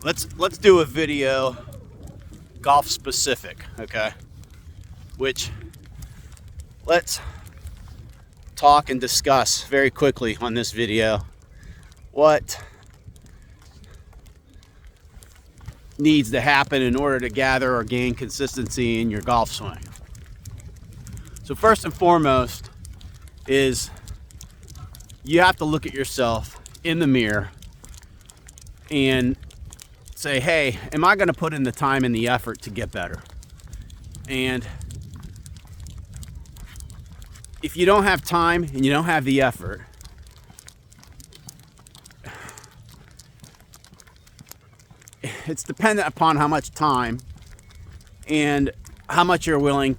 let's do a video golf specific, okay? Which let's talk and discuss very quickly on this video what needs to happen in order to gather or gain consistency in your golf swing. So first and foremost is you have to look at yourself in the mirror and say, hey, am I going to put in the time and the effort to get better? And if you don't have time and you don't have the effort, it's dependent upon how much time and how much you're willing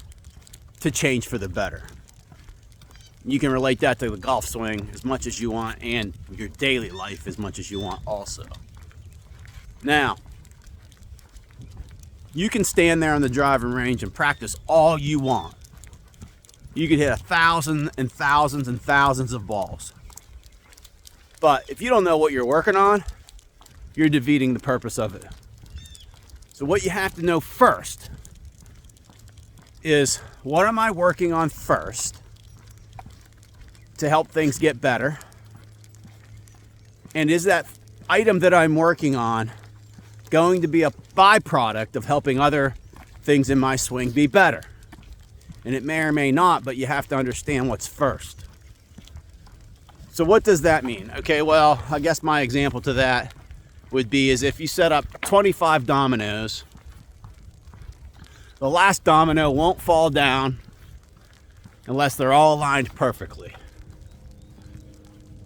to change for the better. You can relate that to the golf swing as much as you want and your daily life as much as you want also. Now, you can stand there on the driving range and practice all you want. You could hit 1,000 and thousands and thousands of balls. But if you don't know what you're working on, you're defeating the purpose of it. So what you have to know first is, what am I working on first to help things get better? And is that item that I'm working on going to be a byproduct of helping other things in my swing be better? And it may or may not, but you have to understand what's first. So what does that mean? Okay, well, I guess my example to that would be is if you set up 25 dominoes, the last domino won't fall down unless they're all aligned perfectly.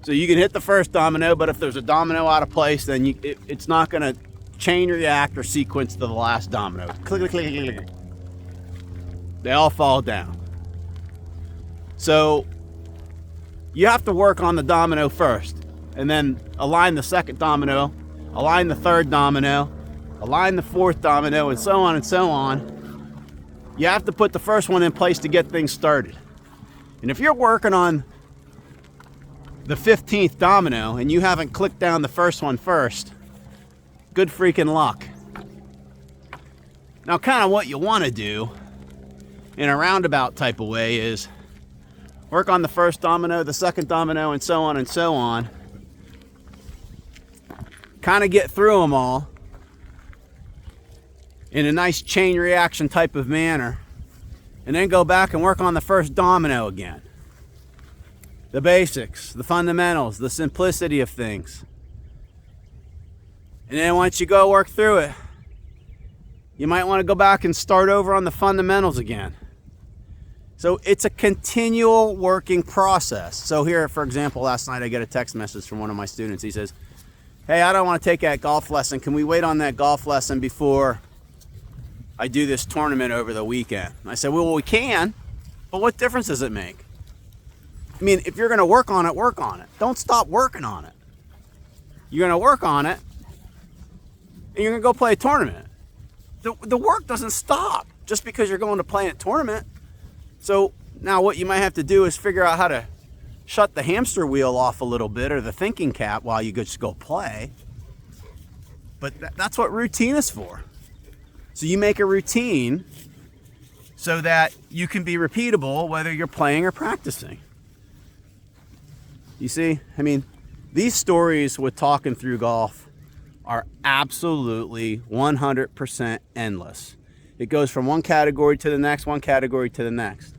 So you can hit the first domino, but if there's a domino out of place, then it's not going to chain react or sequence to the last domino. Click, click, click, click, click. They all fall down. So you have to work on the domino first, and then align the second domino, align the third domino, align the fourth domino, and so on and so on. You have to put the first one in place to get things started. And if you're working on the 15th domino and you haven't clicked down the first one first, good freaking luck. Now, kind of what you want to do in a roundabout type of way is work on the first domino, the second domino, and so on and so on. Kind of get through them all in a nice chain reaction type of manner, and then go back and work on the first domino again. The basics, the fundamentals, the simplicity of things. And then once you go work through it, you might want to go back and start over on the fundamentals again. So it's a continual working process. So here, for example, last night I get a text message from one of my students. He says, hey, I don't want to take that golf lesson. Can we wait on that golf lesson before I do this tournament over the weekend? And I said, well, we can, but what difference does it make? I mean, if you're going to work on it, work on it. Don't stop working on it. You're going to work on it, and you're going to go play a tournament. The work doesn't stop just because you're going to play a tournament. So now what you might have to do is figure out how to shut the hamster wheel off a little bit, or the thinking cap, while you just go play. But that's what routine is for. So you make a routine so that you can be repeatable whether you're playing or practicing. You see, I mean, these stories with talking through golf are absolutely 100% endless. It goes from one category to the next, one category to the next.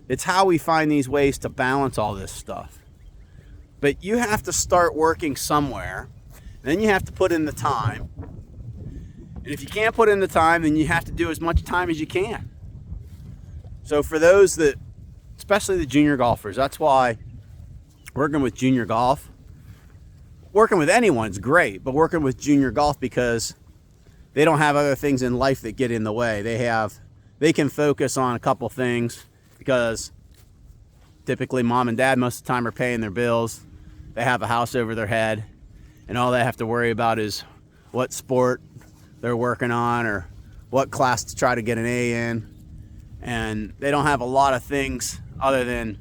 It's how we find these ways to balance all this stuff. But you have to start working somewhere, then you have to put in the time. And if you can't put in the time, then you have to do as much time as you can. So for those that, especially the junior golfers, that's why working with junior golf, working with anyone's great, but working with junior golf, because they don't have other things in life that get in the way. They can focus on a couple things, because typically mom and dad most of the time are paying their bills. They have a house over their head, and all they have to worry about is what sport they're working on or what class to try to get an A in. And they don't have a lot of things other than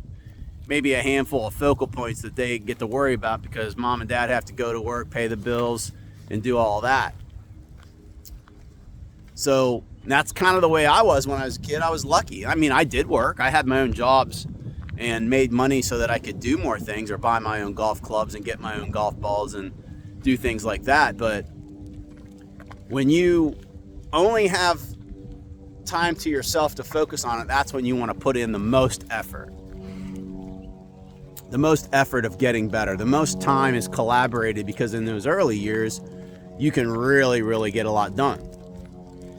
maybe a handful of focal points that they get to worry about, because mom and dad have to go to work, pay the bills, and do all that. So that's kind of the way I was when I was a kid. I was lucky. I mean, I did work. I had my own jobs and made money so that I could do more things or buy my own golf clubs and get my own golf balls and do things like that. But when you only have time to yourself to focus on it, that's when you want to put in the most effort. The most effort of getting better. The most time is collaborated, because in those early years, you can really get a lot done.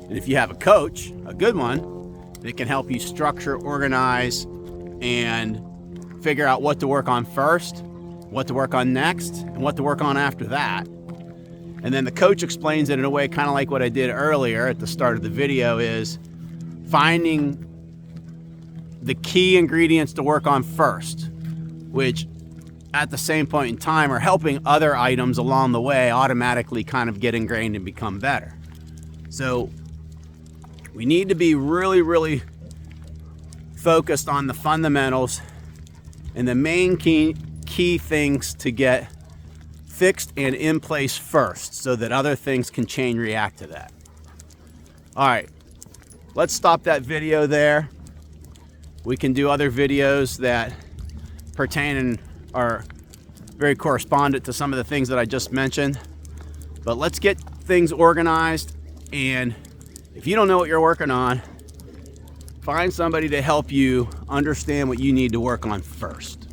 And if you have a coach, a good one, that can help you structure, organize, and figure out what to work on first, what to work on next, and what to work on after that. And then the coach explains it in a way kind of like what I did earlier at the start of the video, is finding the key ingredients to work on first, which at the same point in time are helping other items along the way automatically kind of get ingrained and become better. So we need to be really focused on the fundamentals and the main key things to get fixed and in place first, so that other things can chain react to that. All right, let's stop that video there. We can do other videos that pertain and are very correspondent to some of the things that I just mentioned. But let's get things organized, and if you don't know what you're working on, find somebody to help you understand what you need to work on first.